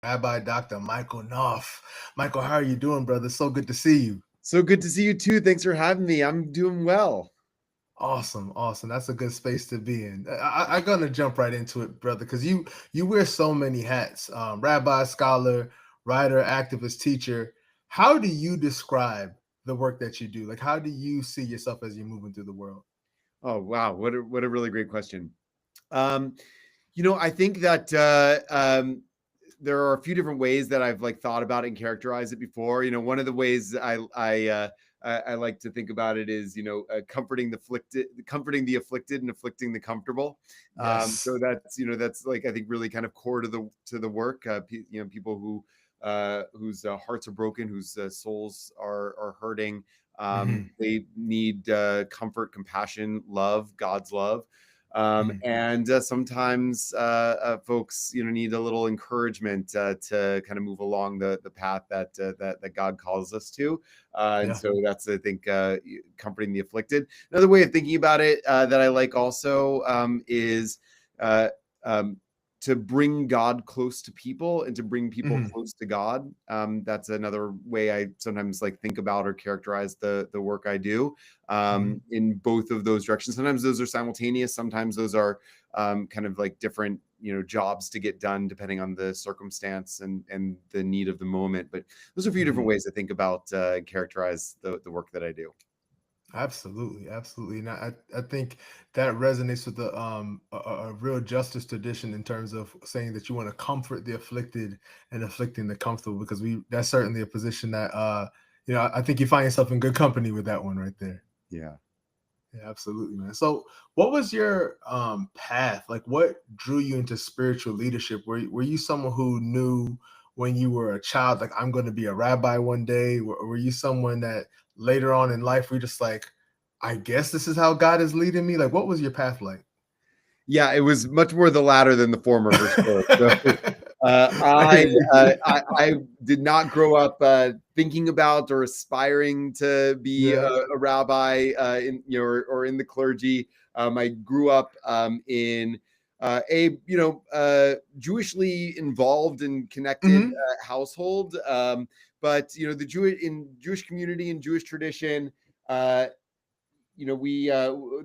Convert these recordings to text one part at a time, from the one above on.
Rabbi Dr. Michael Knopf. Michael, how are you doing, brother? So good to see you. So good to see you too. Thanks for having me. I'm doing well. Awesome, awesome. That's a good space to be in. I'm gonna jump right into it, brother, because you wear so many hats: rabbi, scholar, writer, activist, teacher. How do you describe the work that you do? Like, how do you see yourself as you're moving through the world? Oh wow, what a really great question. Um, I think that there are a few different ways that I've like thought about it and characterized it before. One of the ways I like to think about it is comforting the afflicted and afflicting the comfortable. Yes. So that's like I think really kind of core to the work. People whose hearts are broken, whose souls are hurting. Hmm. They need comfort, compassion, love, God's love. Hmm. And sometimes folks, need a little encouragement to kind of move along the path that God calls us to. And Yeah. so that's, I think, comforting the afflicted. Another way of thinking about it that I like also is uh, um, to bring God close to people and to bring people Hmm. close to God. That's another way I sometimes like think about or characterize the work I do Hmm. in both of those directions. Sometimes those are simultaneous. Sometimes those are kind of like different, jobs to get done depending on the circumstance and the need of the moment. But those are a few Hmm. different ways to think about characterize the work that I do. Absolutely, absolutely. And I think that resonates with a real justice tradition in terms of saying that you want to comfort the afflicted and afflicting the comfortable, because we that's certainly a position that I think you find yourself in good company with that one right there. Yeah. Yeah, absolutely, man. So what was your path? Like, what drew you into spiritual leadership? Were you someone who knew when you were a child, like, I'm going to be a rabbi one day? Were you someone that later on in life were just like, I guess this is how God is leading me? Like, what was your path like? Yeah, it was much more the latter than the former for sure. So I hear you. I did not grow up thinking about or aspiring to be Yeah. a rabbi in or in the clergy. I grew up in a Jewishly involved and connected Hmm. household, but the Jewish community and Jewish tradition. Uh, we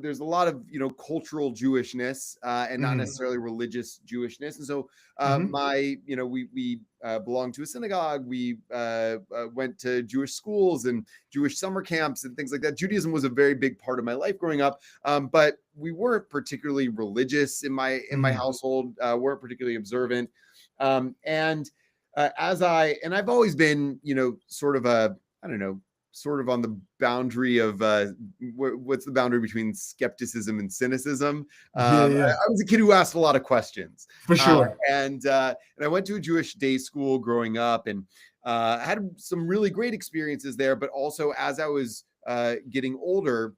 there's a lot of cultural Jewishness and not Hmm. necessarily religious Jewishness. And so Hmm. my we belonged to a synagogue. We went to Jewish schools and Jewish summer camps and things like that. Judaism was a very big part of my life growing up, but we weren't particularly religious in my Hmm. household. Weren't particularly observant, and I've always been sort of a, I don't know, sort of on the boundary of what's the boundary between skepticism and cynicism. Yeah, yeah, I was a kid who asked a lot of questions, for uh, sure. and I went to a Jewish day school growing up, and I had some really great experiences there. But also, as I was getting older,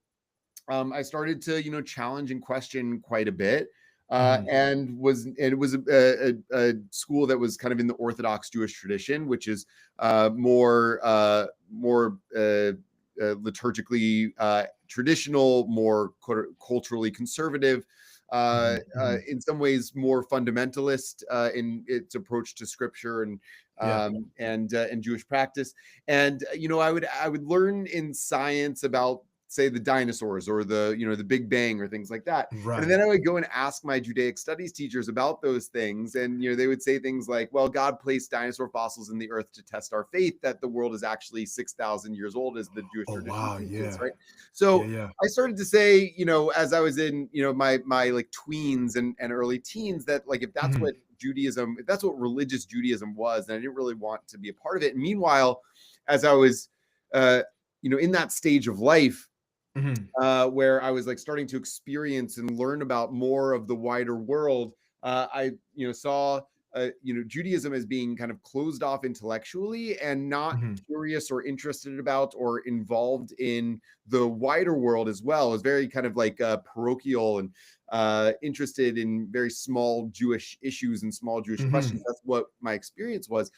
I started to challenge and question quite a bit. Hmm. And it was a school that was kind of in the Orthodox Jewish tradition, which is more liturgically traditional, more culturally conservative, Hmm. Hmm. in some ways more fundamentalist in its approach to scripture Yeah. and Jewish practice. And I would learn in science about, say, the dinosaurs or the Big Bang or things like that. And Right. then I would go and ask my Judaic studies teachers about those things. And, they would say things like, well, God placed dinosaur fossils in the earth to test our faith that the world is actually 6,000 years old, as the Jewish Oh tradition wow. teaches, Yeah. right? Yeah. So Yeah. I started to say, as I was in, my like tweens and early teens, that like, if that's Hmm. what Judaism, if that's what religious Judaism was, then I didn't really want to be a part of it. And meanwhile, as I was, uh, in that stage of life, Hmm. where I was like starting to experience and learn about more of the wider world, I saw Judaism as being kind of closed off intellectually and not Hmm. curious or interested about or involved in the wider world as well. I was very kind of like parochial and interested in very small Jewish issues and small Jewish questions. That's what my experience was.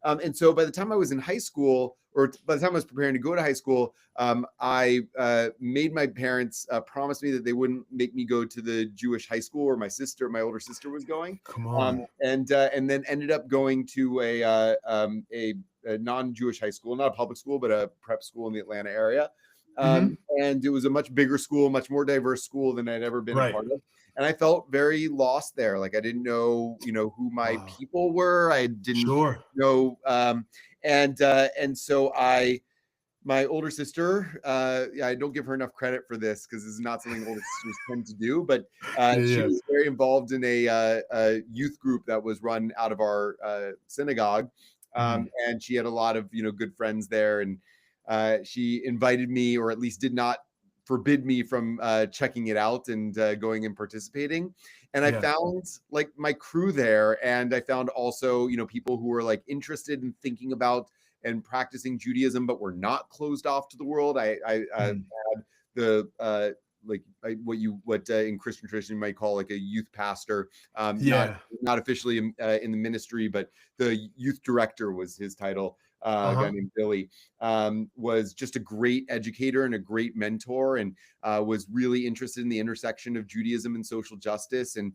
And so by the time I was in high school, or by the time I was preparing to go to high school, I made my parents promise me that they wouldn't make me go to the Jewish high school where my older sister was going. Come on. And then ended up going to a non-Jewish high school, not a public school, but a prep school in the Atlanta area. And it was a much bigger school, much more diverse school than I'd ever been a part of. And I felt very lost there. Like I didn't know, who my people were. I didn't know. And so my older sister, I don't give her enough credit for this because this is not something older sisters tend to do, but she was very involved in a youth group that was run out of our synagogue. And she had a lot of, good friends there. And she invited me, or at least did not forbid me from checking it out and going and participating. And I found like my crew there. And I found also, people who were like interested in thinking about and practicing Judaism, but were not closed off to the world. I had the what in Christian tradition you might call like a youth pastor, not officially in the ministry, but the youth director was his title. A guy named Billy, was just a great educator and a great mentor, and was really interested in the intersection of Judaism and social justice, and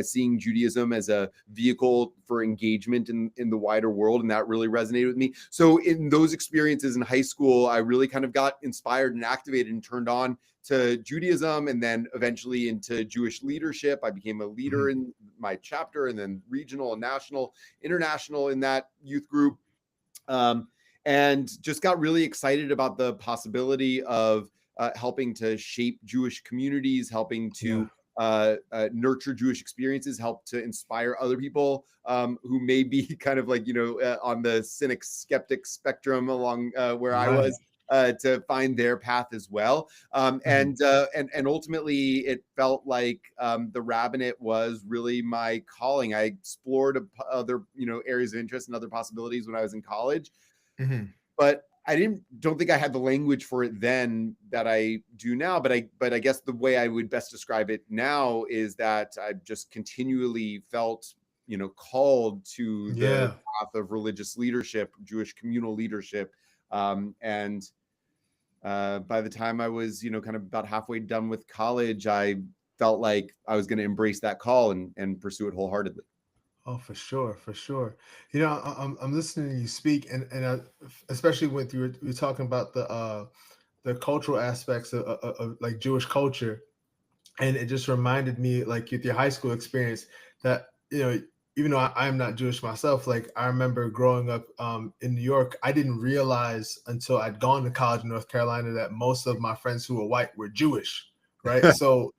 seeing Judaism as a vehicle for engagement in the wider world. And that really resonated with me. So in those experiences in high school, I really kind of got inspired and activated and turned on to Judaism, and then eventually into Jewish leadership. I became a leader in my chapter, and then regional and national, international in that youth group. And just got really excited about the possibility of helping to shape Jewish communities, helping to nurture Jewish experiences, help to inspire other people who may be kind of like, on the cynic skeptic spectrum along where I was, to find their path as well. And ultimately it felt like the rabbinate was really my calling. I explored other, areas of interest and other possibilities when I was in college, but I don't think I had the language for it then that I do now. But I guess the way I would best describe it now is that I just continually felt, called to the path of religious leadership, Jewish communal leadership. And by the time I was, kind of about halfway done with college, I felt like I was going to embrace that call and pursue it wholeheartedly. Oh, for sure, for sure. I'm listening to you speak, and especially when you were talking about the cultural aspects of like Jewish culture, and it just reminded me, like with your high school experience, that even though I'm not Jewish myself, like I remember growing up in New York, I didn't realize until I'd gone to college in North Carolina that most of my friends who were white were Jewish, right? So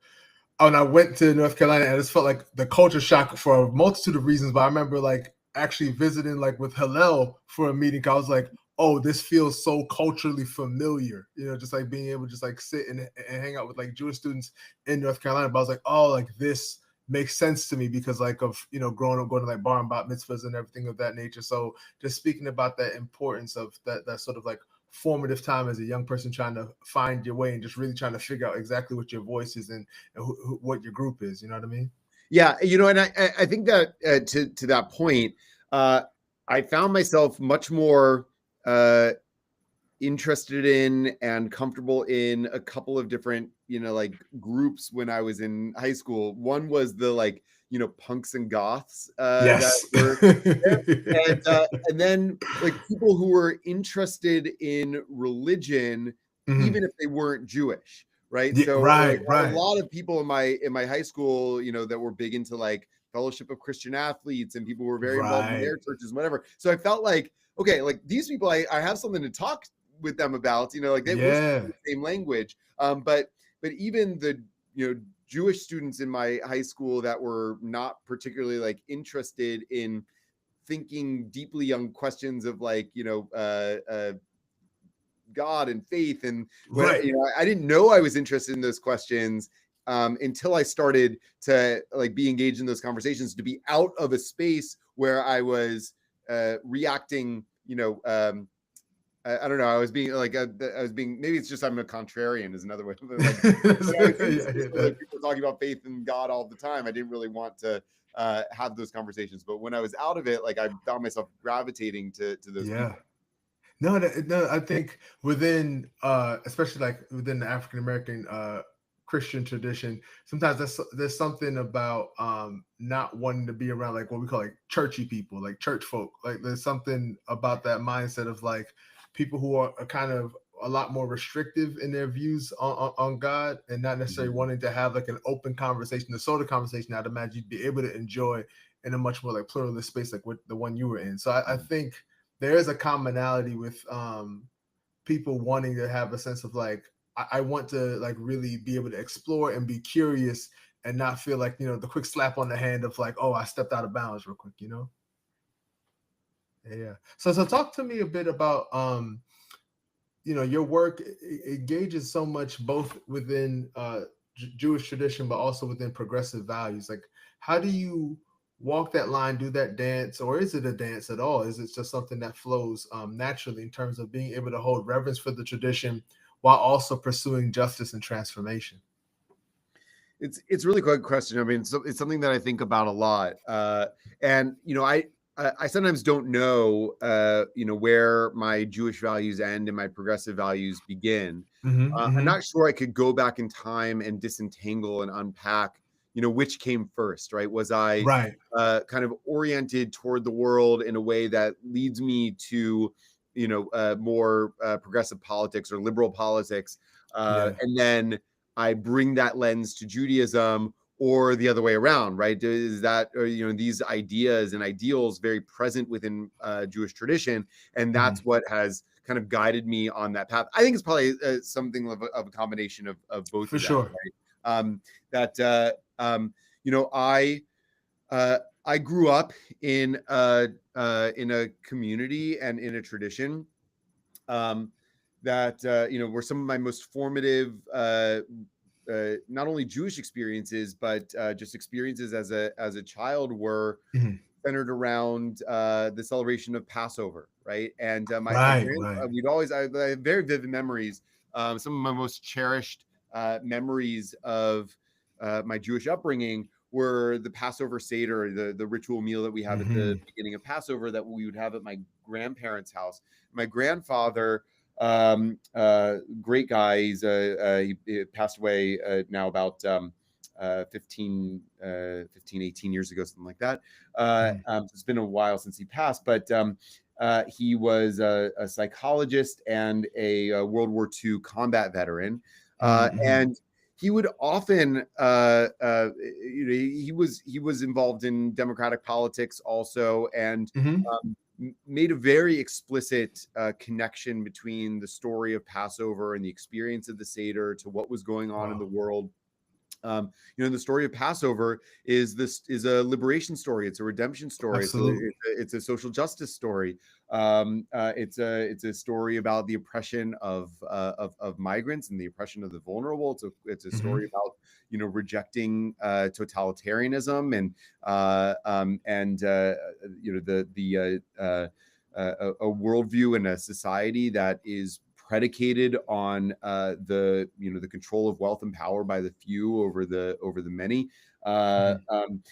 when I went to North Carolina, and it just felt like the culture shock for a multitude of reasons. But I remember like actually visiting like with Hillel for a meeting. I was like, oh, this feels so culturally familiar, just like being able to just like sit and hang out with like Jewish students in North Carolina. But I was like, oh, like this makes sense to me because like of, growing up, going to like bar and bat mitzvahs and everything of that nature. So just speaking about that importance of that sort of like formative time as a young person trying to find your way and just really trying to figure out exactly what your voice is and what your group is. You know what I mean? Yeah. And I think that to that point, I found myself much more interested in and comfortable in a couple of different, like groups when I was in high school. One was the like, punks and goths yes. that were there. And then like people who were interested in religion, even if they weren't Jewish. Right. Yeah, So right. a lot of people in my high school, that were big into like Fellowship of Christian Athletes, and people were very involved in their churches, whatever. So I felt like, okay, like these people, I have something to talk with them about, like they were the same language. But even the, Jewish students in my high school that were not particularly like interested in thinking deeply on questions of like, God and faith and I didn't know I was interested in those questions until I started to like be engaged in those conversations, to be out of a space where I was reacting, I don't know. I was being like, maybe it's just I'm a contrarian is another way. Like, Yeah, people talking about faith in God all the time. I didn't really want to have those conversations. But when I was out of it, like I found myself gravitating to those yeah. people. No, I think within especially like within the African American Christian tradition, sometimes there's something about not wanting to be around like what we call like churchy people, like church folk. Like there's something about that mindset of like people who are kind of a lot more restrictive in their views on God and not necessarily Mhm. wanting to have like an open conversation, the sort of conversation I'd imagine you'd be able to enjoy in a much more like pluralist space like with the one you were in. So I think there is a commonality with people wanting to have a sense of like I want to like really be able to explore and be curious and not feel like the quick slap on the hand of like, oh, I stepped out of bounds real quick. Yeah. So talk to me a bit about your work engages so much both within Jewish tradition but also within progressive values. Like how do you walk that line, do that dance, or is it a dance at all? Is it just something that flows naturally in terms of being able to hold reverence for the tradition while also pursuing justice and transformation? It's a really good question. I mean, so it's something that I think about a lot. And I sometimes don't know where my Jewish values end and my progressive values begin. I'm Hmm. not sure I could go back in time and disentangle and unpack, which came first, right? Was I Right. kind of oriented toward the world in a way that leads me to, more progressive politics or liberal politics, Yeah. and then I bring that lens to Judaism, or the other way around, right? Is that, or, these ideas and ideals very present within Jewish tradition, and that's Hmm. what has kind of guided me on that path. I think it's probably something of a combination of both For of them, sure. right? That I grew up in a community and in a tradition um, that were some of my most formative, not only Jewish experiences, but just experiences as a child were Mhm. centered around the celebration of Passover, right? And my Right. grand Right. I have very vivid memories. Some of my most cherished memories of my Jewish upbringing were the Passover Seder, the ritual meal that we have at the Hmm. beginning of Passover that we would have at my grandparents' house. My grandfather, great guy, he passed away now about 18 years ago, something like that. Hmm. It's been a while since he passed, but he was a psychologist and a World War II combat veteran. Hmm. And he would often, he was involved in democratic politics also, and Hmm. made a very explicit connection between the story of Passover and the experience of the Seder to what was going on in the Wow. world. The story of Passover is a liberation story. It's a redemption story. Absolutely. It's a social justice story. It's a story about the oppression of migrants and the oppression of the vulnerable. It's a story Hmm. about rejecting totalitarianism and a worldview and a society that is predicated on the control of wealth and power by the few over the many. Uh, Hmm. um,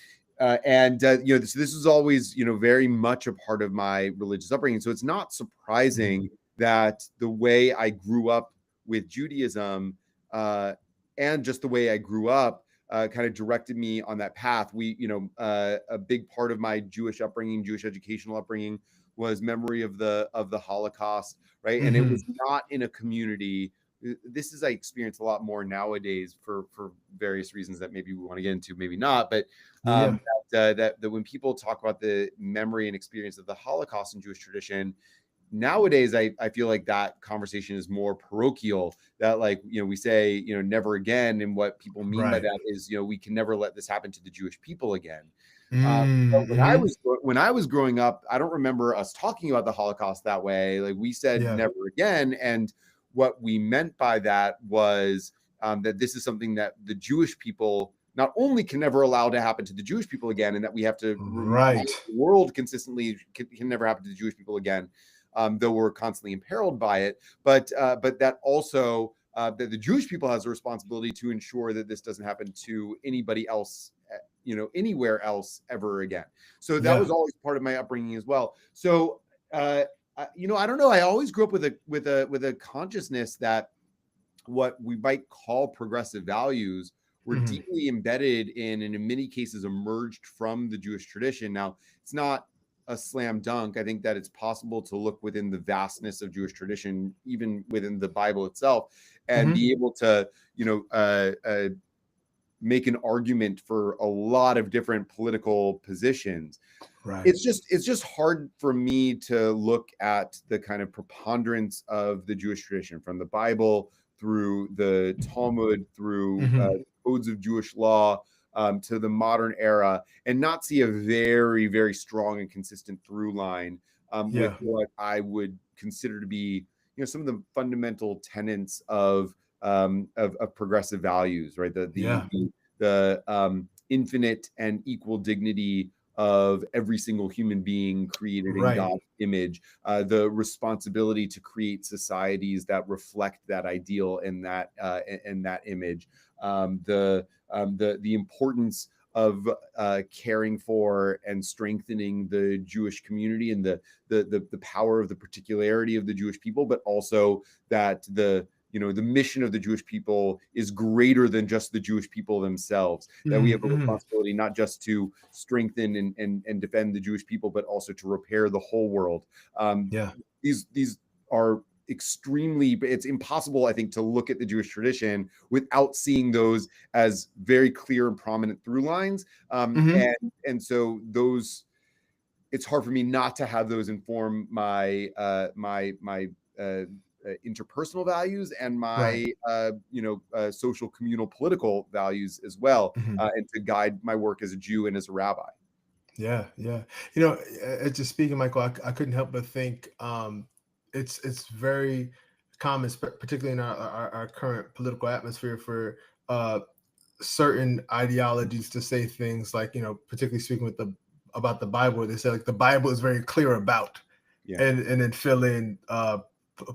this is always very much a part of my religious upbringing. So it's not Hmm. surprising that the way I grew up with Judaism and just the way I grew up kind of directed me on that path. A big part of my Jewish upbringing, Jewish educational upbringing, was memory of the Holocaust, right? And it Hmm. was not in a community. This is I experience a lot more nowadays for various reasons that maybe we want to get into, maybe not. But Yeah. that when people talk about the memory and experience of the Holocaust in Jewish tradition, nowadays I feel like that conversation is more parochial, that like we say never again, and what people mean by Right. that is we can never let this happen to the Jewish people again. But Mm-hmm. when I was growing up, I don't remember us talking about the Holocaust that way. Like we said Yeah. never again, and what we meant by that was that this is something that the Jewish people not only can never allow to happen to the Jewish people again, and that we have to remind Right. the world consistently can never happen to the Jewish people again, though we're constantly imperiled by it. But that also that the Jewish people has a responsibility to ensure that this doesn't happen to anybody else, anywhere else ever again. So that Yeah. was always part of my upbringing as well. So I don't know. I always grew up with a consciousness that what we might call progressive values were Mhm. deeply embedded in, and in many cases emerged from the Jewish tradition. Now, it's not a slam dunk. I think that it's possible to look within the vastness of Jewish tradition, even within the Bible itself, and Mhm. be able to, make an argument for a lot of different political positions. Right. It's just hard for me to look at the kind of preponderance of the Jewish tradition, from the Bible through the Talmud, through Mhm. codes of Jewish law, to the modern era, and not see a very, very strong and consistent through line with Yeah. what I would consider to be, some of the fundamental tenets of progressive values, right? Yeah. The infinite and equal dignity of every single human being created in Right. God's image, the responsibility to create societies that reflect that ideal and that image, the importance of caring for and strengthening the Jewish community, and the power of the particularity of the Jewish people, but also that the mission of the Jewish people is greater than just the Jewish people themselves, that we Mhm. have a Mhm. responsibility not just to strengthen and defend the Jewish people, but also to repair the whole world. Um, Yeah. these are it's impossible, I think, to look at the Jewish tradition without seeing those as very clear and prominent through lines. Mhm. And so those, it's hard for me not to have those inform my interpersonal values and Right. my social, communal, political values as well, Mhm. and to guide my work as a Jew and as a rabbi. Yeah, yeah. Just speaking, Michael, I couldn't help but think it's very common, particularly in our current political atmosphere, for uh, certain ideologies to say things like, particularly speaking about the Bible, where they say like the Bible is very clear about, Yeah. and then fill in a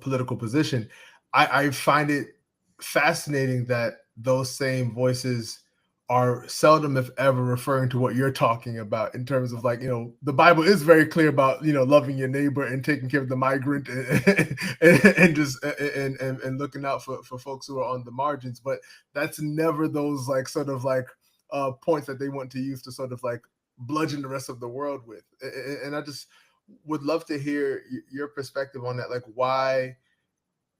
political position. I find it fascinating that those same voices are seldom, if ever, referring to what you're talking about in terms of, like, the Bible is very clear about, loving your neighbor and taking care of the migrant, and just and looking out for folks who are on the margins. But that's never those, like, sort of like points that they want to use to sort of like bludgeon the rest of the world with. And I just would love to hear your perspective on that. Like, why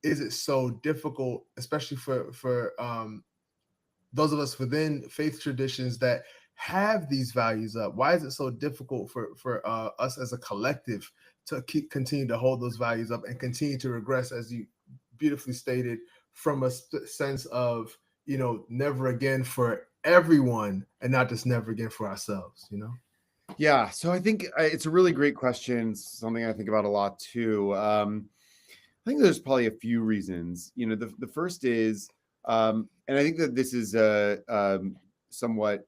is it so difficult, especially for those of us within faith traditions that have these values up? Why is it so difficult for us as a collective to continue to hold those values up and continue to regress, as you beautifully stated, from a sense of, never again for everyone, and not just never again for ourselves? Yeah, so I think it's a really great question. It's something I think about a lot too. I think there's probably a few reasons. The first is, and I think that this is somewhat,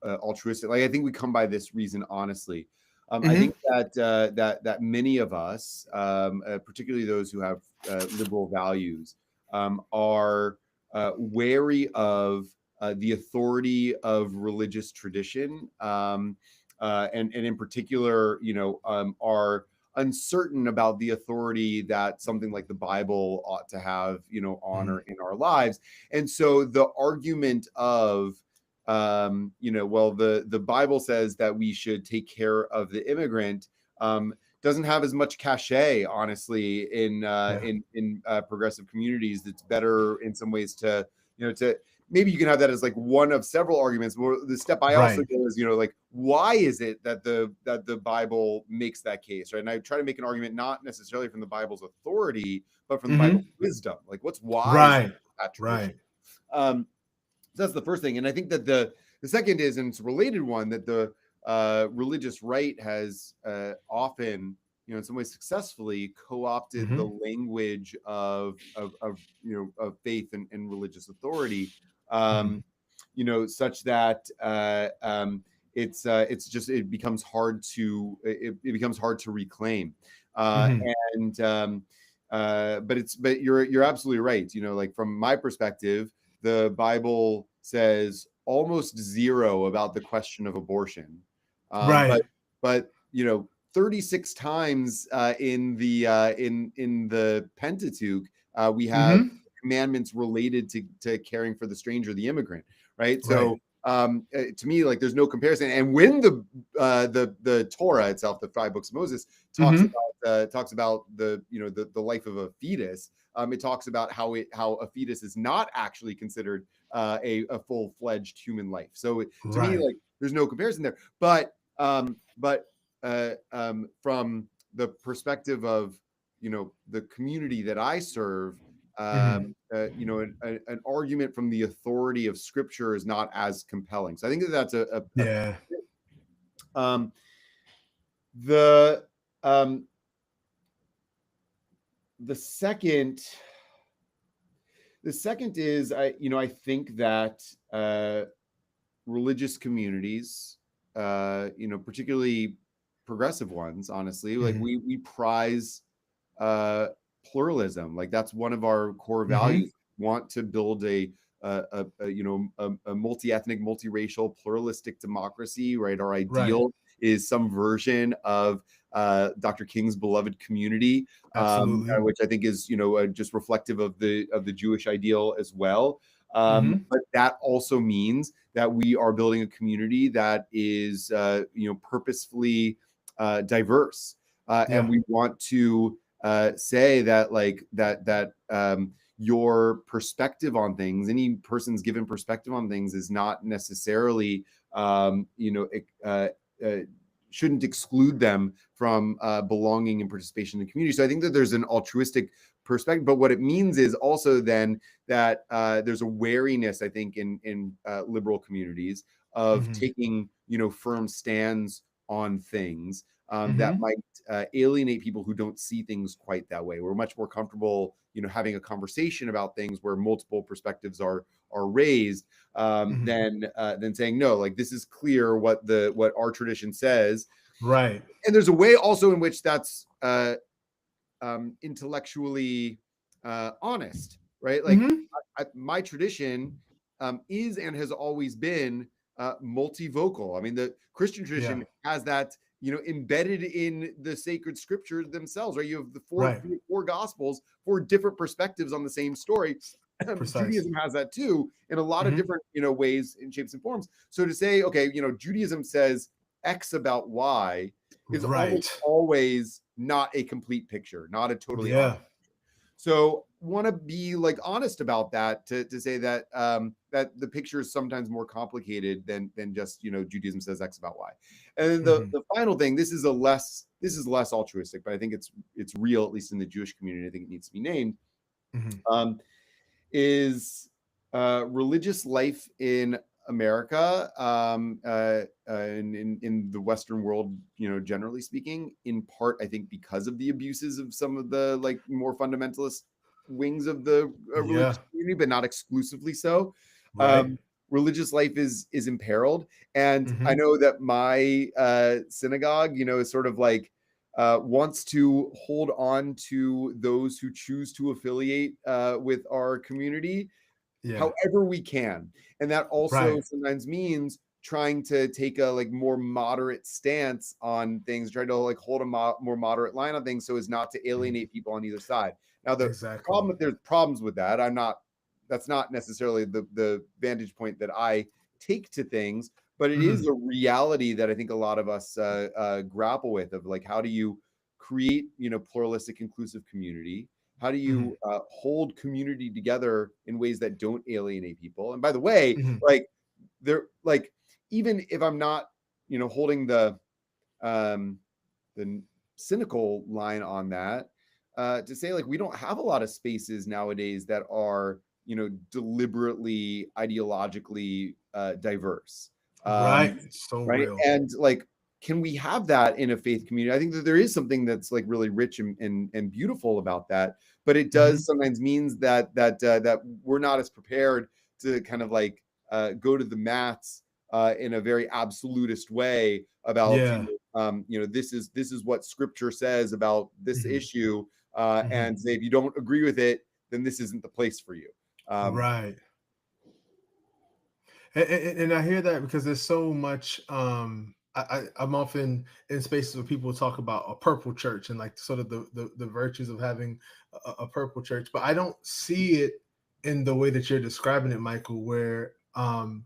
altruistic. Like, I think we come by this reason honestly. I Hmm. think that many of us, particularly those who have liberal values, are wary of the authority of religious tradition, and in particular, are uncertain about the authority that something like the Bible ought to have, Hmm. honor in our lives. And so the argument of, well, the Bible says that we should take care of the immigrant, doesn't have as much cachet, honestly, Yeah. in progressive communities. It's better in some ways to, to maybe you can have that as like one of several arguments. But the step I also Right. go is, like, why is it that the Bible makes that case, right? And I try to make an argument not necessarily from the Bible's authority, but from the Bible's Hmm. wisdom. Like, what's wise Right. about that tradition? Right. Um, so that's the first thing. And I think that the second is, and it's a related one, that the religious right has often, in some ways successfully, co-opted the Hmm. language of faith and religious authority, Hmm. such that it becomes hard to it becomes hard to reclaim. Mhm. And but you're absolutely right. You know, like from my perspective, the Bible says almost zero about the question of abortion. Right. But you know, 36 times in the Pentateuch, we have Mhm. commandments related to caring for the stranger, the immigrant, right? Right. So to me, like there's no comparison. And when the Torah itself, the 5 books of Moses, Mhm. talks about the the life of a fetus, it talks about how a fetus is not actually considered a full-fledged human life. So to me, Right. like there's no comparison there. But from the perspective of the community that I serve, Mhm. an argument from the authority of Scripture is not as compelling. So I think that that's a Yeah. um, the um, the second is I think that religious communities, particularly progressive ones, honestly, like Mhm. we prize uh, pluralism. Like that's one of our core Mhm. values. Want to build a multi-ethnic, multiracial, pluralistic democracy, right? Our Right. ideal is some version of Dr. King's beloved community, Absolutely. which I think is just reflective of the Jewish ideal as well. Mhm. But that also means that we are building a community that is purposefully diverse, and Yeah. we want to say that your perspective on things, any person's given perspective on things, is not necessarily uh, uh, shouldn't exclude them from belonging and participation in the community. So I think that there's an altruistic perspective, but what it means is also then that there's a wariness, I think, in liberal communities of Mhm. taking firm stands on things that Mhm. might alienate people who don't see things quite that way. We're much more comfortable, having a conversation about things where multiple perspectives are raised, Mhm. than saying no. Like this is clear what our tradition says, Right. and there's a way also in which that's intellectually honest, right? Like Mhm. my tradition is and has always been multivocal. I mean, the Christian Yeah. tradition has that embedded in the sacred scriptures themselves, right? You have the Right. four gospels, four different perspectives on the same story. Precise. Judaism has that too in a lot of Mhm. different ways and shapes and forms. So to say, okay, Judaism says X about Y is almost Right. always not a complete picture, not a totally honest. Yeah. So want to be like honest about that, to say that that the picture is sometimes more complicated than just Judaism says X about Y. And then Mhm. the final thing, this is less altruistic, but I think it's real, at least in the Jewish community. I think it needs to be named. Mhm. Um, is religious life in America, in the Western world, generally speaking, in part, I think, because of the abuses of some of the like more fundamentalist wings of the Yeah. religious community, but not exclusively so. Right. Um, Religious life is imperiled, and I Mhm. know that my synagogue, is sort of like wants to hold on to those who choose to affiliate with our community Yeah. however we can. And that also Right. sometimes means trying to take a like more moderate stance on things, try to like hold a more moderate line on things so as not to Mhm. alienate people on either side. Now, the Exactly. problem, if there's problems with that, that's not necessarily the vantage point that I take to things, but it is Mhm. a reality that I think a lot of us grapple with, of like, how do you create, pluralistic, inclusive community? How do Mhm. you hold community together in ways that don't alienate people? And by the way, Mhm. like they're like, even if I'm not, holding um, the cynical line on that, to say like we don't have a lot of spaces nowadays that are deliberately ideologically diverse, Right. So right? real. And like, can we have that in a faith community? I think that there is something that's like really rich and beautiful about that, but it Mhm. does sometimes means that we're not as prepared to kind of like go to the mats in a very absolutist way about, Yeah. this is what Scripture says about this Mhm. issue, Mhm. and say if you don't agree with it, then this isn't the place for you. Um, Right. And I hear that because there's so much. I'm often in spaces where people talk about a purple church and like sort of the virtues of having a purple church, but I don't see it in the way that you're describing it, Michael. Where I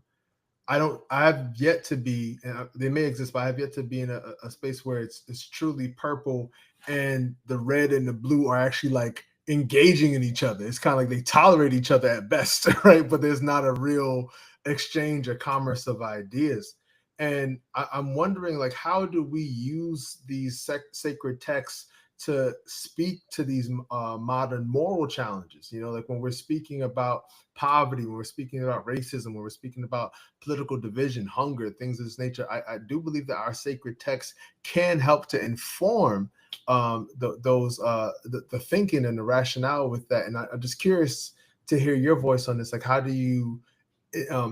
have yet to be, and they may exist, but I have yet to be in a space where it's truly purple and the red and the blue are actually like engaging in each other. It's kind of like they tolerate each other at best, right? But there's not a real exchange or commerce of ideas. And I'm wondering, like, how do we use these sacred texts to speak to these modern moral challenges? You know, like when we're speaking about poverty, when we're speaking about racism, when we're speaking about political division, hunger, things of this nature. I do believe that our sacred texts can help to inform the thinking and the rationale with that. And I'm just curious to hear your voice on this. Like, how do you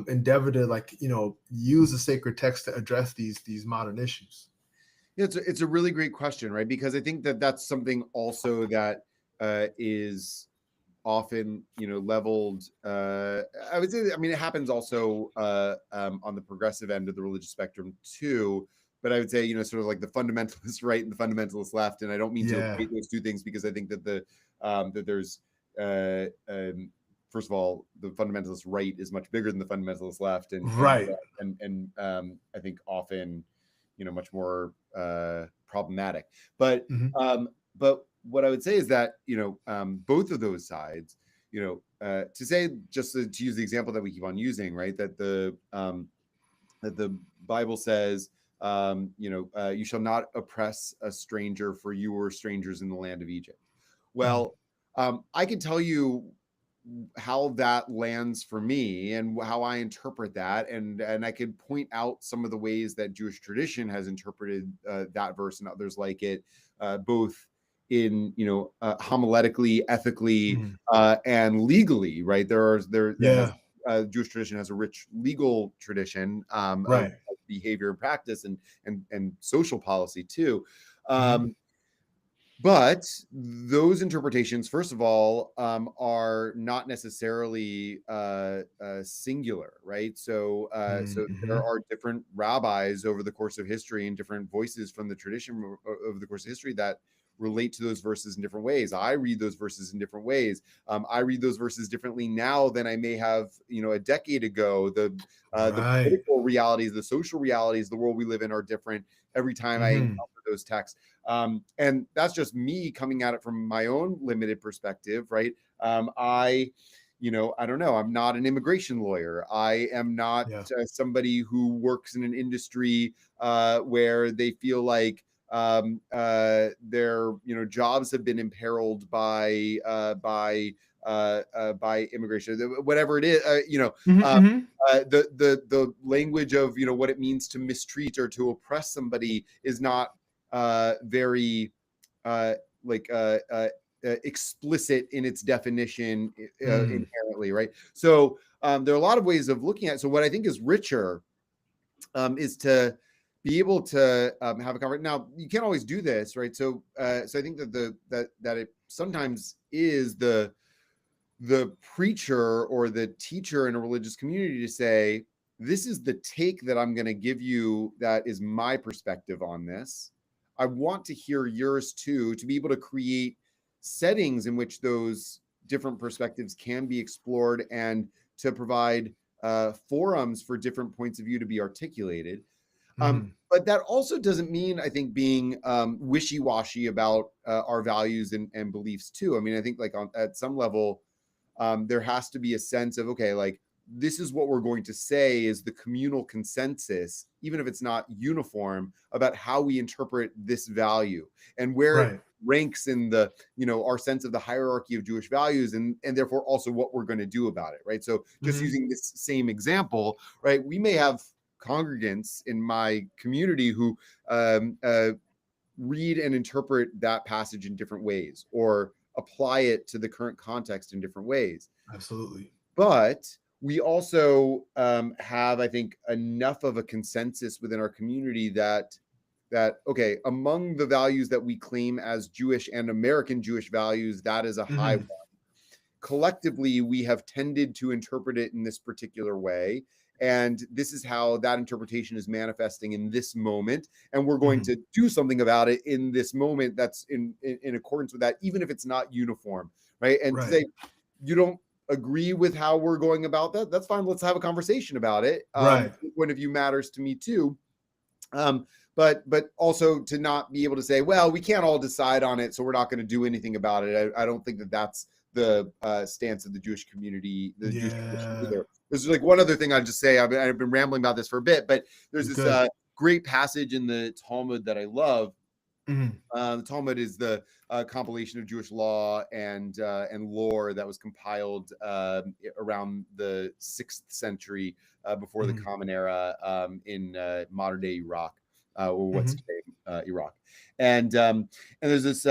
endeavor to use the sacred text to address these modern issues? Yeah, it's a really great question, right? Because I think that that's something also that is often, leveled. I would say, I mean, it happens also on the progressive end of the religious spectrum too. But I would say, sort of like the fundamentalist right and the fundamentalist left. And I don't mean to Yeah. equate those two things, because I think that that there's first of all, the fundamentalist right is much bigger than the fundamentalist left, Right. I think often, much more problematic. But Hmm. but what I would say is that, both of those sides, to say, just to use the example that we keep on using, right, that the Bible says, you shall not oppress a stranger, for you were strangers in the land of Egypt. Hmm. Well, I can tell you how that lands for me and how I interpret that, and I could point out some of the ways that Jewish tradition has interpreted that verse and others like it, both in, homiletically, ethically, Hmm. and legally. Right, there has Yeah. Jewish tradition has a rich legal tradition of Right. behavior and practice, and social policy too. Hmm. Um, but those interpretations, first of all, are not necessarily singular, right? So there Hmm. are different rabbis over the course of history, and different voices from the tradition over the course of history that relate to those verses in different ways. I read those verses in different ways. I read those verses differently now than I may have, a decade ago. The Right. political realities, the social realities, the world we live in are different every time I Hmm. encounter those texts. And that's just me coming at it from my own limited perspective, right? I don't know. I'm not an immigration lawyer. I am not Yeah. somebody who works in an industry where they feel like their jobs have been imperiled by immigration, whatever it is. Hmm. Uh, Hmm. the language of what it means to mistreat or to oppress somebody is not very uh, like explicit in its definition inherently, right? So there are a lot of ways of looking at it. So what I think is richer is to be able to have a conversation. Now, you can't always do this, right? So I think that it sometimes is the preacher or the teacher in a religious community to say, this is the take that I'm going to give you, that is my perspective on this. I want to hear yours too, to be able to create settings in which those different perspectives can be explored, and to provide forums for different points of view to be articulated. Hmm. But that also doesn't mean, I think, being wishy-washy about our values and beliefs too. I mean, I think, like, at some level, there has to be a sense of, okay, like, this is what we're going to say is the communal consensus, even if it's not uniform, about how we interpret this value and where it Right. ranks in the, our sense of the hierarchy of Jewish values, and therefore also what we're going to do about it, right? So just Hmm. using this same example, right, we may have congregants in my community who read and interpret that passage in different ways, or apply it to the current context in different ways. Absolutely. But we also have, I think, enough of a consensus within our community that okay, among the values that we claim as Jewish and American Jewish values, that is a high one. Collectively, we have tended to interpret it in this particular way. And this is how that interpretation is manifesting in this moment. And we're going to do something about it in this moment that's in accordance with that, even if it's not uniform, right? And to say, you don't agree with how we're going about that, that's fine. Let's have a conversation about it. Point of view matters to me too. But also to not be able to say, well, we can't all decide on it, so we're not going to do anything about it. I don't think that that's the stance of the Jewish community. The Jewish either. There's like one other thing I'll just say. I've been rambling about this for a bit, but there's this great passage in the Talmud that I love. The Talmud is the compilation of Jewish law and lore that was compiled around the 6th century before the Common Era in modern day Iraq, or what's today Iraq. And there's this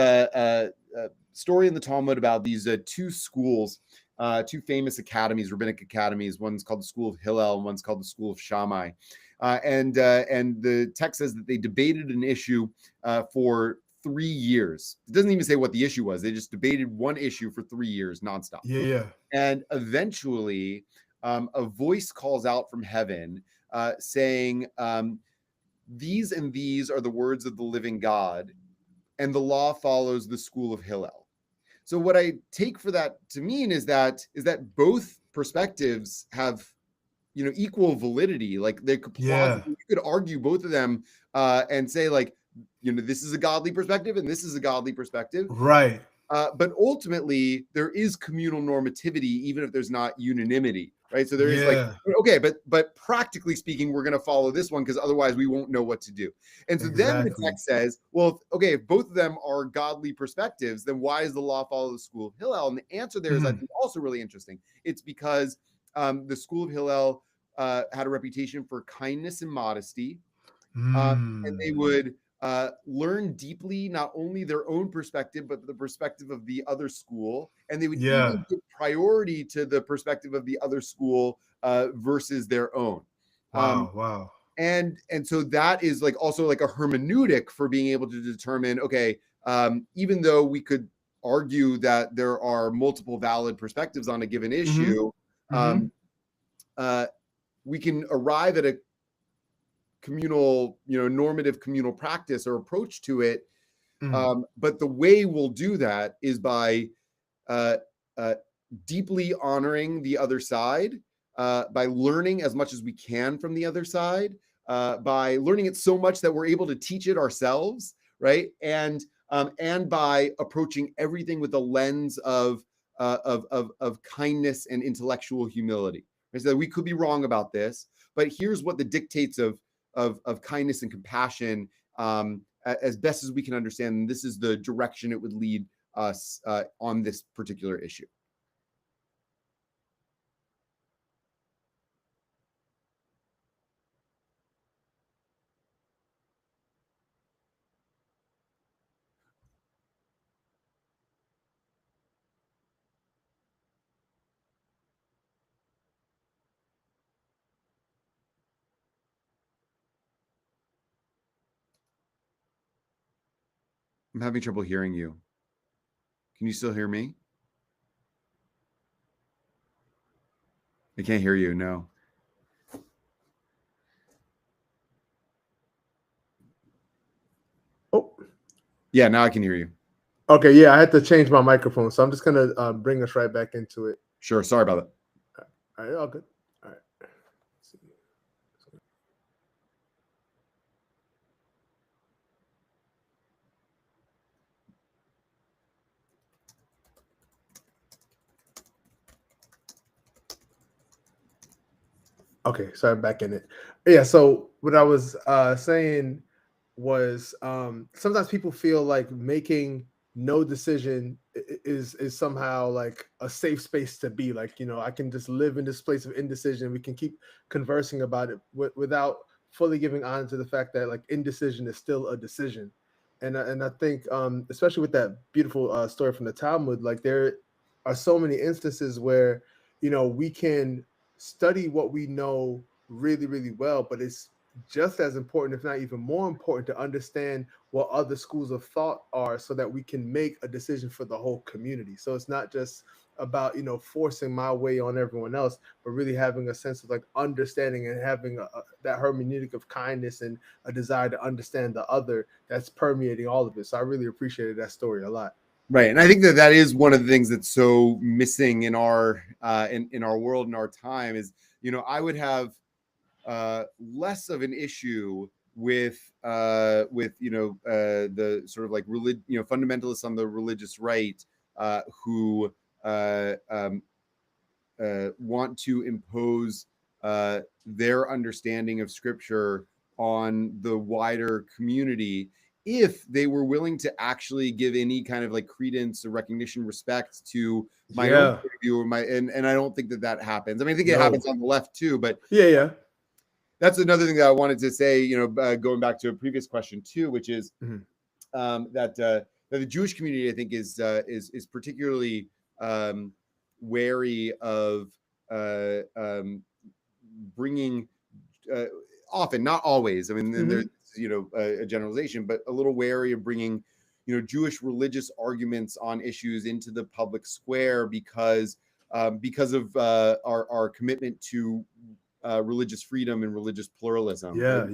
story in the Talmud about these two schools, two famous academies, rabbinic academies. One's called the School of Hillel, and one's called the School of Shammai. And the text says that they debated an issue for 3 years. It doesn't even say what the issue was. They just debated one issue for 3 years nonstop. And eventually, a voice calls out from heaven saying, these and these are the words of the living God, and the law follows the School of Hillel. So what I take for that to mean is that both perspectives have, equal validity. Like they could you could argue both of them and say, like, this is a godly perspective and this is a godly perspective. Right. But ultimately, there is communal normativity, even if there's not unanimity, right? So there is like, okay, but practically speaking, we're going to follow this one because otherwise we won't know what to do. And so then the text says, well, okay, if both of them are godly perspectives, then why does the law follow the School of Hillel? And the answer there is, I think, also really interesting. It's because the School of Hillel had a reputation for kindness and modesty, and they would learn deeply not only their own perspective but the perspective of the other school, and they would even give priority to the perspective of the other school versus their own. Wow. And so that is like also like a hermeneutic for being able to determine, okay, even though we could argue that there are multiple valid perspectives on a given issue, we can arrive at a communal, normative communal practice or approach to it. But the way we'll do that is by deeply honoring the other side, by learning as much as we can from the other side, by learning it so much that we're able to teach it ourselves, right? And by approaching everything with a lens of kindness and intellectual humility. So we could be wrong about this, but here's what the dictates of kindness and compassion, as best as we can understand. And this is the direction it would lead us on this particular issue. I'm having trouble hearing you. Can you still hear me? I can't hear you, no. Oh. Yeah, now I can hear you. Okay, yeah, I had to change my microphone, so I'm just going to bring us right back into it. Sure, sorry about that. All right, all good. All right. Let's see. Okay, sorry, I'm back in it. Yeah, so what I was saying was sometimes people feel like making no decision is somehow like a safe space to be. Like, I can just live in this place of indecision. We can keep conversing about it without fully giving honor to the fact that like indecision is still a decision. And I think especially with that beautiful story from the Talmud, like there are so many instances where we can study what we know really, really well, but it's just as important, if not even more important, to understand what other schools of thought are so that we can make a decision for the whole community. So it's not just about, forcing my way on everyone else, but really having a sense of like understanding and having that hermeneutic of kindness and a desire to understand the other that's permeating all of it. So I really appreciated that story a lot. Right, and I think that that is one of the things that's so missing in our in our world, in our time, is, I would have less of an issue with the sort of like fundamentalists on the religious right, who want to impose their understanding of scripture on the wider community, if they were willing to actually give any kind of like credence or recognition, respect to my own point of view, or and I don't think that that happens. I mean, I think it happens on the left too, but yeah. That's another thing that I wanted to say, going back to a previous question too, which is that the Jewish community, I think, is particularly wary of bringing, often, not always. I mean, there's a generalization, but a little wary of bringing Jewish religious arguments on issues into the public square because of our commitment to religious freedom and religious pluralism. Yeah.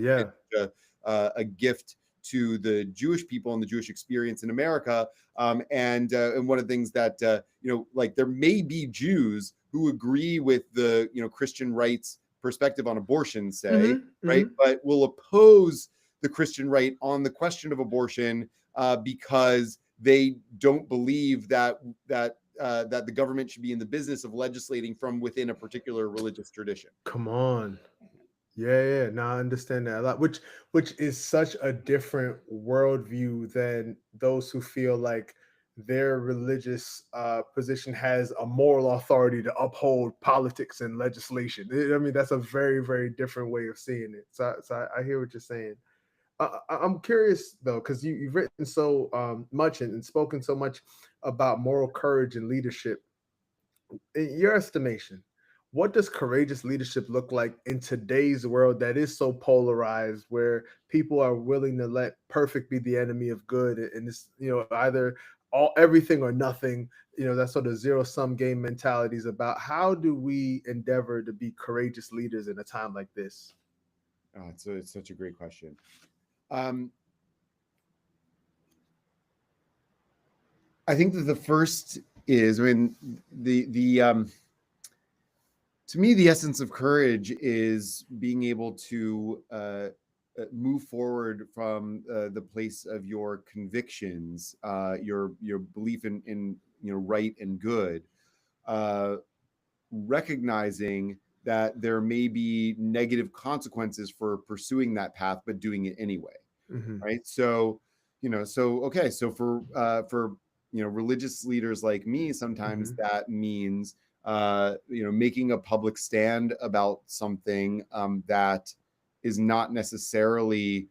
A gift to the Jewish people and the Jewish experience in America. And one of the things that like, there may be Jews who agree with the Christian rights perspective on abortion, say, right, but will oppose the Christian right on the question of abortion because they don't believe that the government should be in the business of legislating from within a particular religious tradition. Come on. Yeah. Now I understand that a lot, which is such a different worldview than those who feel like their religious position has a moral authority to uphold politics and legislation. I mean, that's a very, very different way of seeing it. So I hear what you're saying. I'm curious though, because you've written so much and spoken so much about moral courage and leadership. In your estimation, what does courageous leadership look like in today's world that is so polarized, where people are willing to let perfect be the enemy of good, and it's either all everything or nothing? That sort of zero sum game mentality is about how do we endeavor to be courageous leaders in a time like this? Oh, it's such a great question. I think that the first is, I mean, to me, the essence of courage is being able to move forward from the place of your convictions, your belief in right and good, recognizing that there may be negative consequences for pursuing that path, but doing it anyway. Right. So, so for religious leaders like me, sometimes that means making a public stand about something that is not necessarily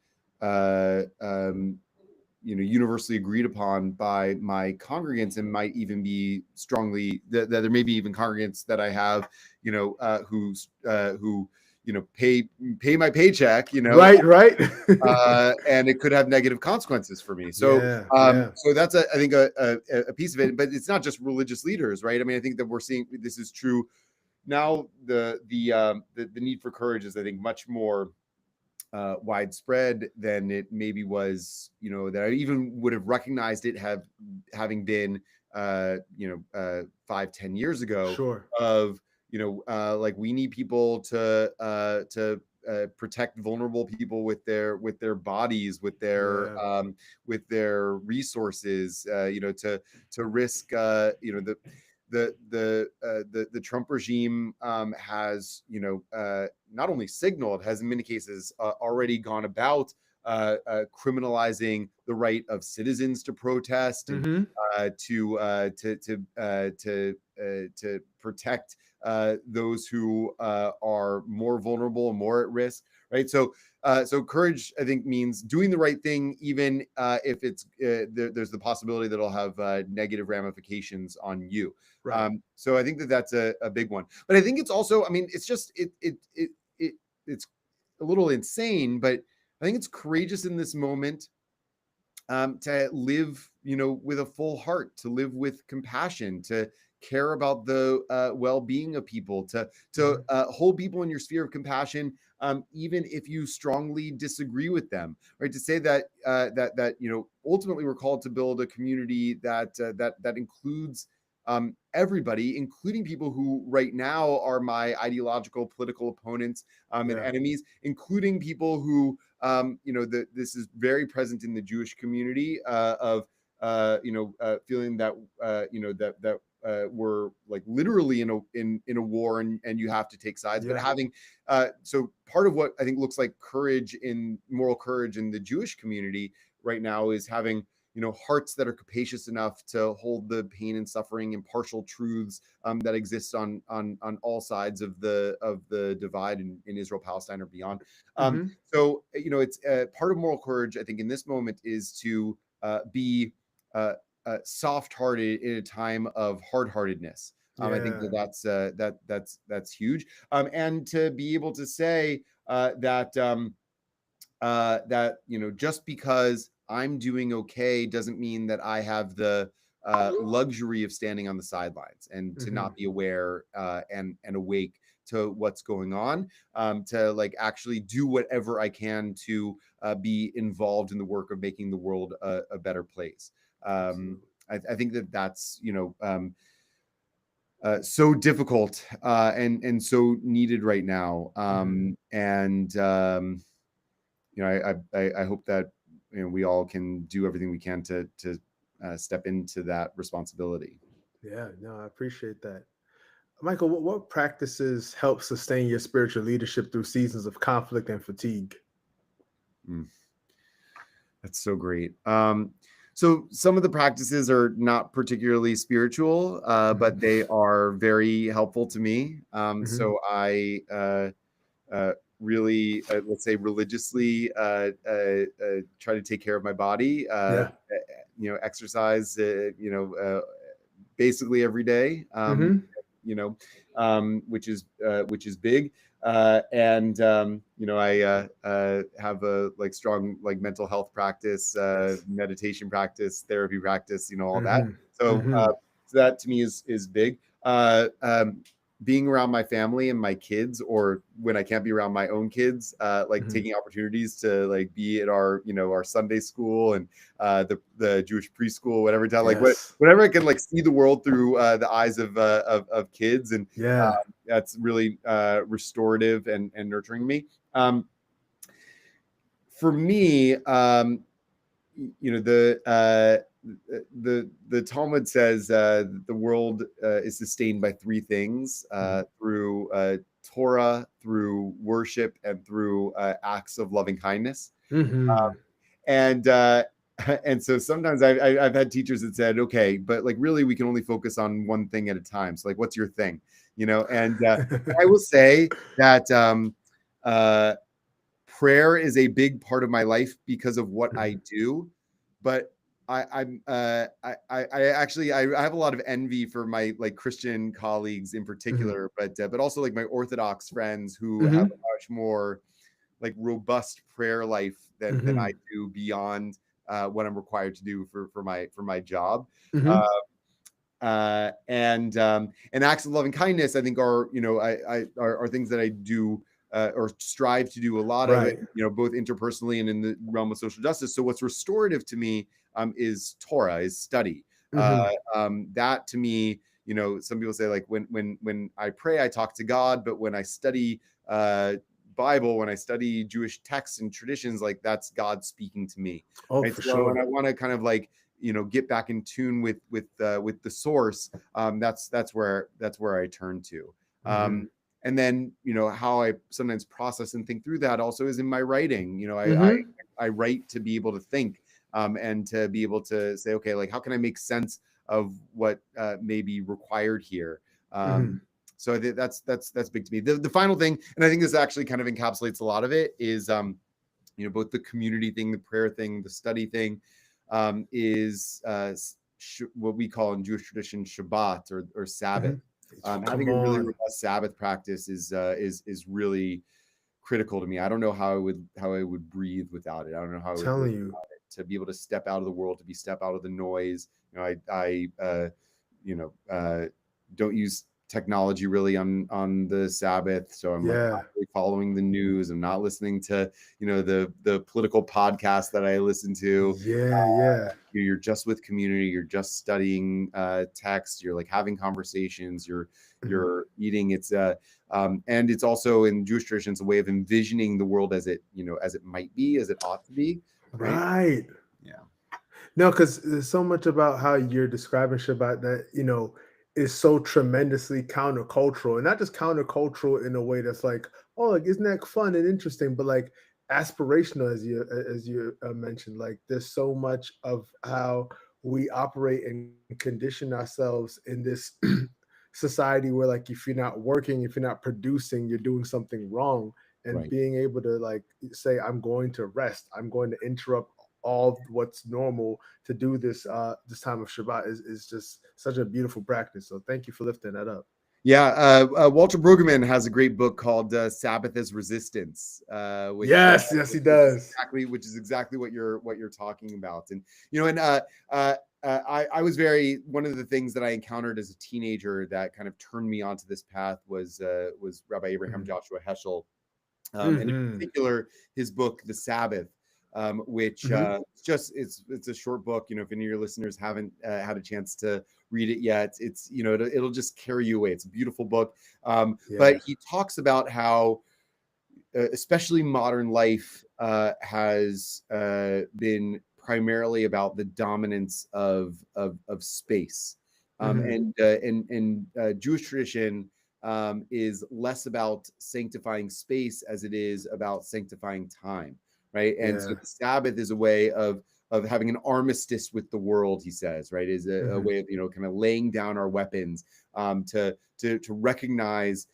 universally agreed upon by my congregants, and might even be strongly that there may be even congregants that I have who pay my paycheck, right. and it could have negative consequences for me. So so that's I think a piece of it. But it's not just religious leaders, right? I mean, I think that we're seeing this is true now. The need for courage is, I think, much more widespread than it maybe was, that I even would have recognized it having been 5-10 years ago. Sure. Of like, we need people to protect vulnerable people with their bodies, with their resources, to risk the Trump regime has not only signaled, has in many cases already gone about criminalizing the right of citizens to protest and to protect those who are more vulnerable and more at risk, right? So courage, I think, means doing the right thing, even if it's there's the possibility that it'll have negative ramifications on you. Right. So I think that that's a big one. But I think it's also, I mean, it's just it's a little insane, but I think it's courageous in this moment to live, with a full heart, to live with compassion, to care about the well-being of people, to Mhm. hold people in your sphere of compassion, even if you strongly disagree with them. Right? To say that ultimately we're called to build a community that includes everybody, including people who right now are my ideological political opponents and Yeah. enemies, including people who this is very present in the Jewish community of feeling that we're like literally in a war, and you have to take sides. But Yeah. having so part of what I think looks like moral courage in the Jewish community right now is having hearts that are capacious enough to hold the pain and suffering and partial truths that exist on all sides of the divide in Israel, Palestine, or beyond. Mhm. So it's part of moral courage, I think, in this moment is to be soft-hearted in a time of hard-heartedness. I think Yeah. that's huge, and to be able to say that just because I'm doing okay doesn't mean that I have the luxury of standing on the sidelines and to Mhm. not be aware and awake to what's going on, to like actually do whatever I can to be involved in the work of making the world a better place. Absolutely. I think that's so difficult and so needed right now. Mhm. And I hope that we all can do everything we can to step into that responsibility. Yeah, no, I appreciate that. Michael, what practices help sustain your spiritual leadership through seasons of conflict and fatigue? Mm, that's so great. So some of the practices are not particularly spiritual, Mhm. but they are very helpful to me. Mhm. So I really, let's say, religiously try to take care of my body. Yeah. Exercise. Basically every day. Mhm. You know, which is big. And I have a like strong like mental health practice, Yes. meditation practice, therapy practice, all that. Mhm. So, Mhm. so that to me is big. Being around my family and my kids, or when I can't be around my own kids, like Mhm. taking opportunities to like be at our Sunday school and the Jewish preschool, whatever time, like Yes. whenever I can like see the world through the eyes of kids, and Yeah. that's really restorative and nurturing me. For me, the Talmud says the world is sustained by three things: Mhm. through Torah, through worship, and through acts of loving kindness. Mhm. And and so sometimes I've had teachers that said, okay, but like really we can only focus on one thing at a time. So like, what's your thing? And I will say that uh, prayer is a big part of my life because of what I Mhm. do. But I actually I have a lot of envy for my like Christian colleagues in Mhm. particular, but also like my Orthodox friends who have Mhm. a much more like robust prayer life than I Mhm. do beyond what I'm required to do for my job. Uh, Mhm. and acts of loving kindness, I think, are are things that I do or strive to do a lot of it, Right. both interpersonally and in the realm of social justice. So what's restorative to me is Torah, is study. Mhm. That to me, some people say like when I pray, I talk to God, but when I study Bible, when I study Jewish texts and traditions, like that's God speaking to me, Oh, right? for So when I sure. want to kind of like get back in tune with the source, that's where I turn to. Mhm. And then how I sometimes process and think through that also is in my writing. Mhm. I write to be able to think, and to be able to say, okay, like how can I make sense of what may be required here. Mhm. So that's big to me. The final thing, and I think this actually kind of encapsulates a lot of it, is both the community thing, the prayer thing, the study thing, is what we call in Jewish tradition Shabbat or Sabbath. Having a really robust Sabbath practice is really critical to me. I don't know how I would breathe without it. I don't know how I would live without it. To be able to step out of the world, to step out of the noise. I don't use technology really on the Sabbath, so I'm like not really following the news. I'm not listening to the political podcast that I listen to. You're just with community. You're just studying text. You're like having conversations. You're eating. It's and it's also in Jewish traditions a way of envisioning the world as it might be, as it ought to be. Right. Yeah. No, because there's so much about how you're describing Shabbat that is so tremendously countercultural, and not just countercultural in a way that's like, oh, like isn't that fun and interesting, but like aspirational, as you mentioned. Like there's so much of how we operate and condition ourselves in this society where, like, if you're not working, if you're not producing, you're doing something wrong. And being able to like say, I'm going to rest, I'm going to interrupt all what's normal to do this time of Shabbat is just such a beautiful practice. So thank you for lifting that up. Yeah, Walter Brueggemann has a great book called Sabbath as Resistance. Which, yes, he does. Which is exactly what you're talking about. And I was one of the things that I encountered as a teenager that kind of turned me onto this path was Rabbi Abraham Joshua Heschel, and in particular his book The Sabbath, which it's a short book. If any of your listeners haven't had a chance to read it yet, it's it'll just carry you away. It's a beautiful book. But he talks about how especially modern life has been primarily about the dominance of space, and Jewish tradition is less about sanctifying space as it is about sanctifying time, right? And so the Sabbath is a way of having an armistice with the world, he says, right? Is a way of kind of laying down our weapons, to recognize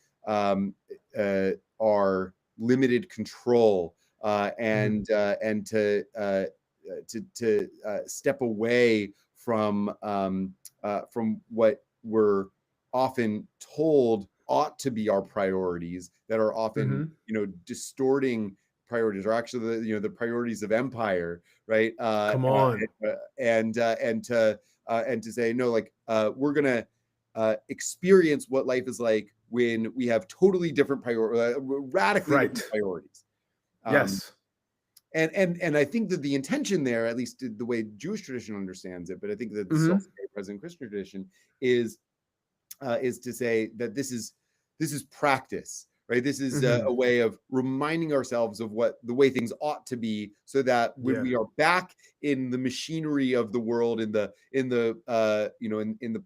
our limited control, and to step away from what we're often told ought to be our priorities, that are often distorting priorities, or actually the priorities of empire, right? Come on. And to say no, like we're gonna experience what life is like when we have totally different radically different priorities. Yes. And I think that the intention there, at least the way Jewish tradition understands it, but I think that this is also very present in Christian tradition, is to say that this is practice, right? This is a way of reminding ourselves of the way things ought to be, so that when we are back in the machinery of the world, in the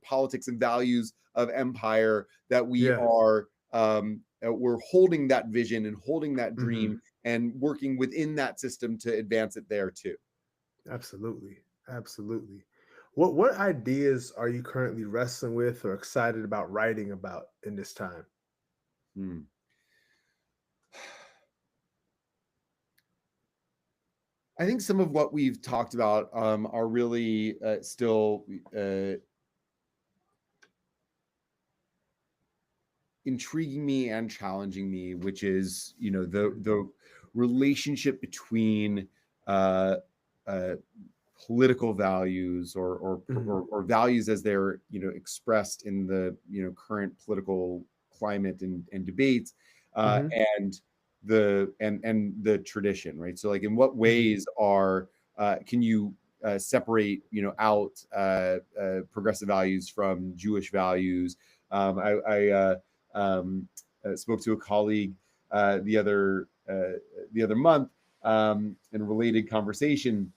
politics and values of empire, that we are we're holding that vision and holding that dream and working within that system to advance it there too. Absolutely. What ideas are you currently wrestling with or excited about writing about in this time? I think some of what we've talked about are really still intriguing me and challenging me, which is the relationship between political values or values as they're expressed in the current political climate and debates, and the tradition, right? So like in what ways can you separate out progressive values from Jewish values? I spoke to a colleague the other month in a related conversation,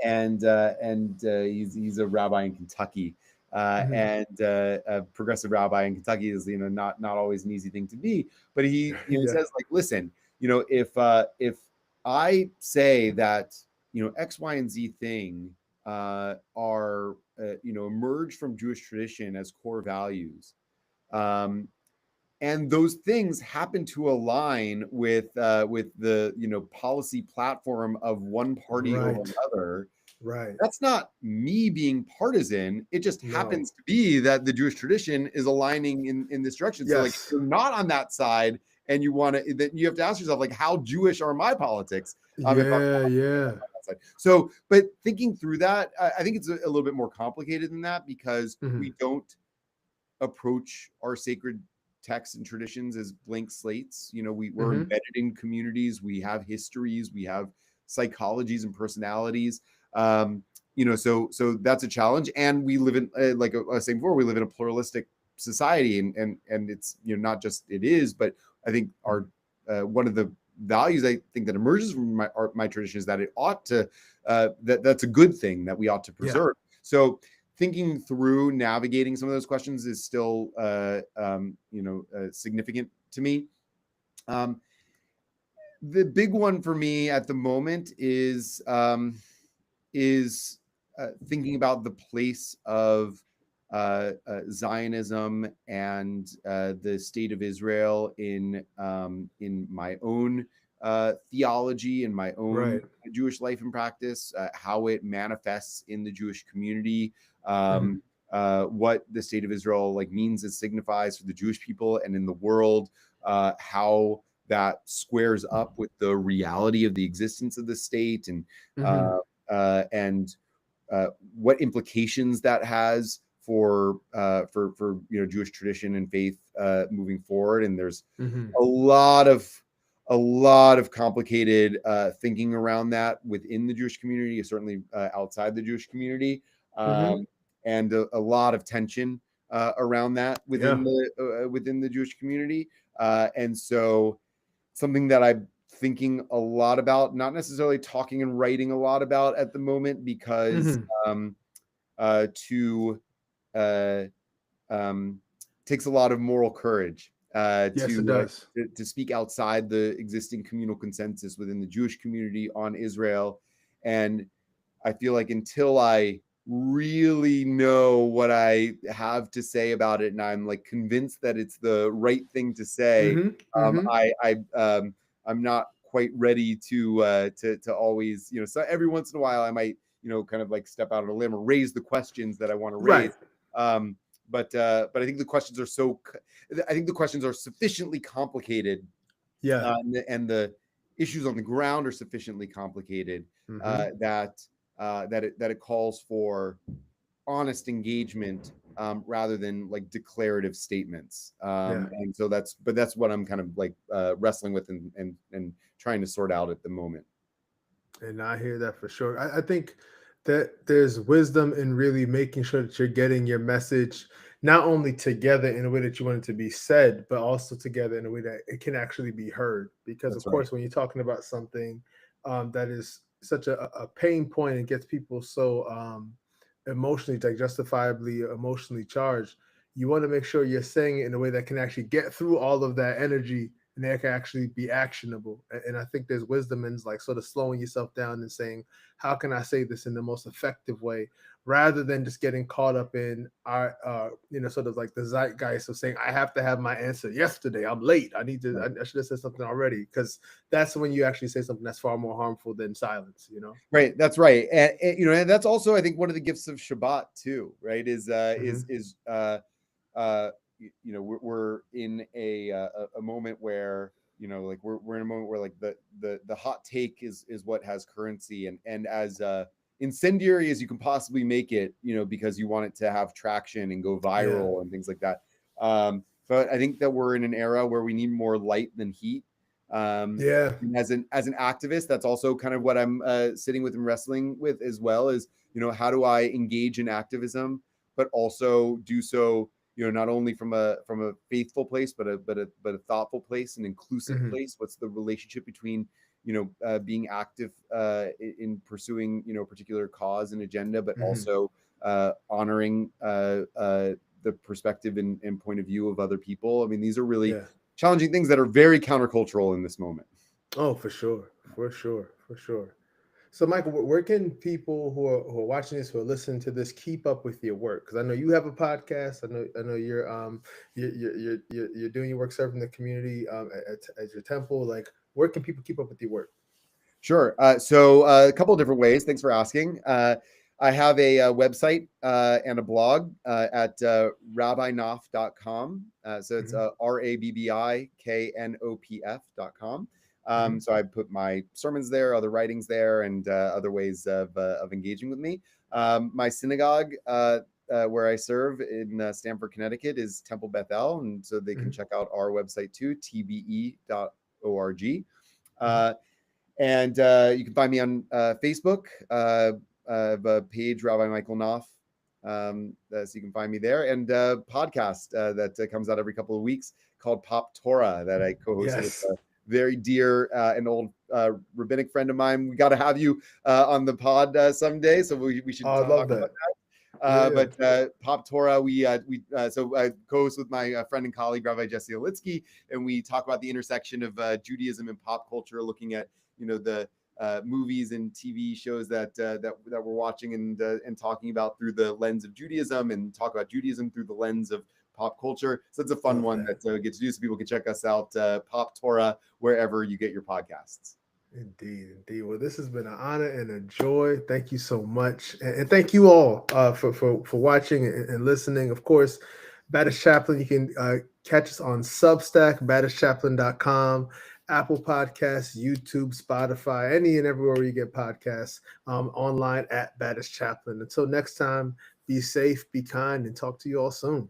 and he's a rabbi in Kentucky, and a progressive rabbi in Kentucky is not always an easy thing to be, but he says, like, listen, if I say that X, Y, and Z thing are emerged from Jewish tradition as core values, and those things happen to align with the policy platform of one party over Right. another. Right. That's not me being partisan. It just No. happens to be that the Jewish tradition is aligning in this direction. So, like, if Yes. you're not on that side and you want to, then you have to ask yourself, like, how Jewish are my politics? If I'm Yeah. Yeah. on that side. So, but thinking through that, I think it's a little bit more complicated than that, because Mhm. we don't approach our sacred texts and traditions as blank slates. We're Mhm. embedded in communities, we have histories, we have psychologies and personalities. So that's a challenge, and we live in, like I was saying before, we live in a pluralistic society, and it's, not just it is, but I think our one of the values I think that emerges from my tradition is that it ought to that's a good thing that we ought to Yeah. preserve. So thinking through navigating some of those questions is still significant to me. The big one for me at the moment is thinking about the place of Zionism and the state of Israel in my own theology and my own Right. Jewish life and practice, how it manifests in the Jewish community, Mhm. what the state of Israel like means, it signifies for the Jewish people and in the world, how that squares up with the reality of the existence of the state, and Mhm. uh, and what implications that has for Jewish tradition and faith moving forward. And there's Mhm. a lot of complicated thinking around that within the Jewish community, certainly outside the Jewish community, Mhm. and a lot of tension around that Yeah. within the Jewish community. And so something that I'm thinking a lot about, not necessarily talking and writing a lot about at the moment, because Mhm. to takes a lot of moral courage Yes, it does. to speak outside the existing communal consensus within the Jewish community on Israel. And I feel like until I really know what I have to say about it, and I'm like convinced that it's the right thing to say, Mhm. Mhm. I'm not quite ready to always, so every once in a while I might, kind of like step out on a limb or raise the questions that I want to raise. Right. Um, but I think I think the questions are sufficiently complicated, Yeah. and the issues on the ground are sufficiently complicated, Mhm. that it calls for honest engagement, rather than like declarative statements. Yeah. And so that's what I'm kind of like wrestling with and trying to sort out at the moment. And I hear that for sure. I think that there's wisdom in really making sure that you're getting your message not only together in a way that you want it to be said, but also together in a way that it can actually be heard. Because, of That's right. course, when you're talking about something that is such a pain point and gets people so emotionally, like justifiably emotionally charged, you want to make sure you're saying it in a way that can actually get through all of that energy and that can actually be actionable. And I think there's wisdom in like sort of slowing yourself down and saying, how can I say this in the most effective way, rather than just getting caught up in our, sort of like the zeitgeist of saying, I have to have my answer yesterday. I'm late. Right. I should have said something already. Because that's when you actually say something that's far more harmful than silence, Right, that's right, and that's also I think one of the gifts of Shabbat too, right? Hmm. Uh, we're in a moment where, like we're in a moment where like the hot take is what has currency, and as incendiary as you can possibly make it, because you want it to have traction and go Yeah. viral and things like that. But I think that we're in an era where we need more light than heat. um Yeah. and as an activist, that's also kind of what I'm sitting with and wrestling with as well, is, how do I engage in activism but also do so, not only from a faithful place, but a thoughtful place, an inclusive Hmm. place. What's the relationship between, being active in pursuing, a particular cause and agenda, but Hmm. also honoring the perspective and point of view of other people. I mean, these are really Yeah. challenging things that are very countercultural in this moment. Oh, for sure. For sure. For sure. So, Michael, where can people who are watching this, who are listening to this, keep up with your work? Because I know you have a podcast. I know you're doing your work serving the community at your temple. Like, where can people keep up with your work? Sure. So a couple of different ways. Thanks for asking. I have a, website and a blog at rabbiknopf.com. So it's Hmm. RABBIKNOPF.com. Hmm. So I put my sermons there, other writings there, and other ways of engaging with me. My synagogue, where I serve in Stamford, Connecticut, is Temple Bethel. And so they can Hmm. check out our website too, tbe.org. Hmm. And you can find me on Facebook. I have a page, Rabbi Michael Knopf. So you can find me there. And a podcast that comes out every couple of weeks called Pop Torah that I co-hosted with Yes. a very dear and old rabbinic friend of mine. We got to have you on the pod someday, so we should Oh, I talk love about that. Yeah. but Pop Torah, so I co-host with my friend and colleague Rabbi Jesse Olitsky, and we talk about the intersection of Judaism and pop culture, looking at the movies and TV shows that we're watching and talking about through the lens of Judaism, and talk about Judaism through the lens of pop culture. So it's a fun Love one that. that gets used. People can check us out, Pop Torah, wherever you get your podcasts. Indeed, indeed. Well, this has been an honor and a joy. Thank you so much, and thank you all for watching and listening. Of course, Baptist Chaplain. You can catch us on Substack, BaptistChaplain.com, Apple Podcasts, YouTube, Spotify, any and everywhere you get podcasts. Online at Baptist Chaplain. Until next time, be safe, be kind, and talk to you all soon.